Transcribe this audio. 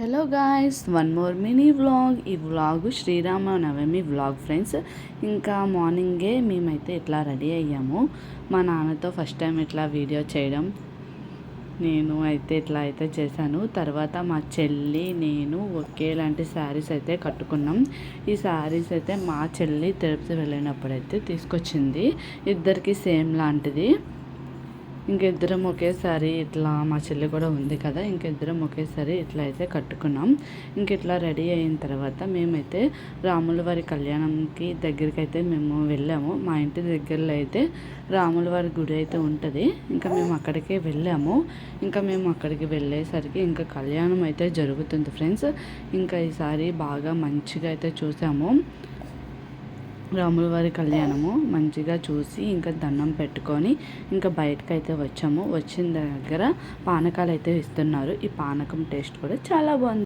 Hello guys, one more mini vlog. ఈ vlog Sri Rama Navami vlog friends. ఇంకా మార్నింగే మేమైతే ఇట్లా రెడీ అయ్యాము. మా నాన్నతో ఫస్ట్ టైం ఇట్లా వీడియో చేయడం నేను అయితే ఇట్లా అయితే చేశాను. తర్వాత మా చెల్లి నేను ఒకేలాంటి శారీస్ అయితే కట్టుకున్నాం. ఈ శారీస్ అయితే మా చెల్లి తిరుపతి వెళ్ళినప్పుడైతే తీసుకొచ్చింది. ఇద్దరికి సేమ్ లాంటిది. ఇంకిద్దరం ఒకేసారి ఇట్లా, మా చెల్లి కూడా ఉంది కదా, ఇంకిద్దరం ఒకేసారి ఇట్లా అయితే కట్టుకున్నాం. ఇట్లా రెడీ అయిన తర్వాత మేమైతే రాముల వారి కళ్యాణంకి దగ్గరికి అయితే మేము వెళ్ళాము. మా ఇంటి దగ్గరలో అయితే రాముల వారి గుడి అయితే ఉంటుంది. మేము అక్కడికే వెళ్ళాము. మేము అక్కడికి వెళ్ళేసరికి కళ్యాణం అయితే జరుగుతుంది ఫ్రెండ్స్. ఈసారి బాగా మంచిగా అయితే చూసాము. రాముల వారి కళ్యాణము మంచిగా చూసి దండం పెట్టుకొని బయటకైతే వచ్చాము. వచ్చిన దగ్గర పానకాలు అయితే ఇస్తున్నారు. ఈ పానకం టేస్ట్ కూడా చాలా బాగుంది.